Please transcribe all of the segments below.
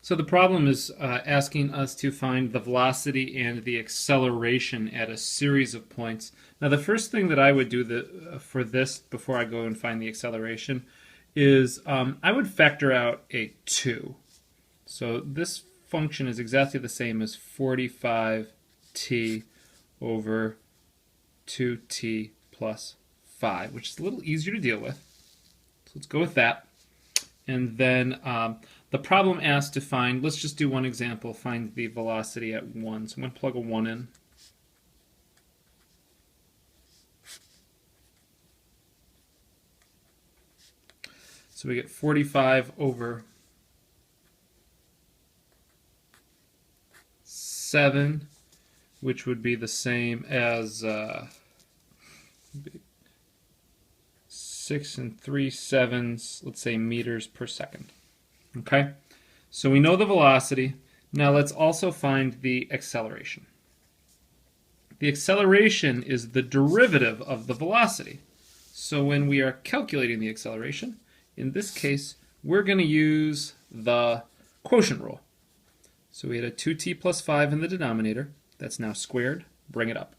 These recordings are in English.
So the problem is asking us to find the velocity and the acceleration at a series of points. Now the first thing that I would do for this before I go and find the acceleration is I would factor out a 2. So this function is exactly the same as 45t over 2t plus 5, which is a little easier to deal with. So let's go with that. And then the problem asks to find, let's just do one example, find the velocity at 1. So I'm going to plug a 1 in. So we get 45 over 7, which would be the same as 6 3/7, let's say, meters per second. Okay, so we know the velocity. Now let's also find the acceleration. The acceleration is the derivative of the velocity. So when we are calculating the acceleration, in this case, we're going to use the quotient rule. So we had a 2t plus 5 in the denominator. That's now squared. Bring it up.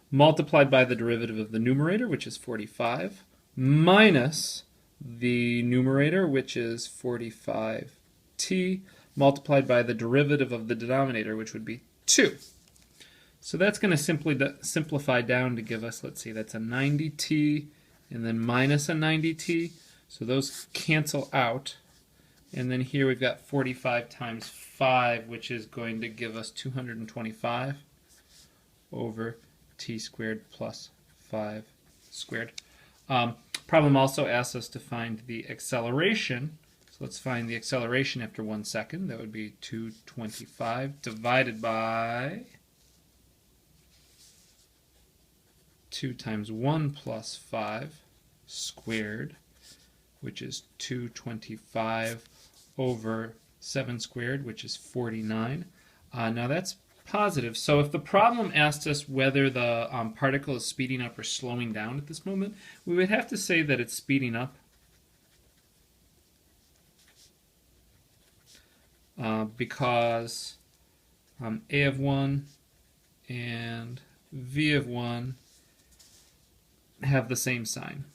Multiplied by the derivative of the numerator, which is 45, minus the numerator, which is 45t, multiplied by the derivative of the denominator, which would be 2. So that's going to simplify down to give us, let's see, that's a 90t and then minus a 90t. So those cancel out. And then here we've got 45 times 5, which is going to give us 225 over t squared plus 5 squared. Problem also asks us to find the acceleration. So let's find the acceleration after 1 second. That would be 225 divided by 2 times 1 plus 5 squared, which is 225 over 7 squared, which is 49. Now that's positive. So if the problem asked us whether the particle is speeding up or slowing down at this moment, we would have to say that it's speeding up. Because a of 1 and v of 1 have the same sign.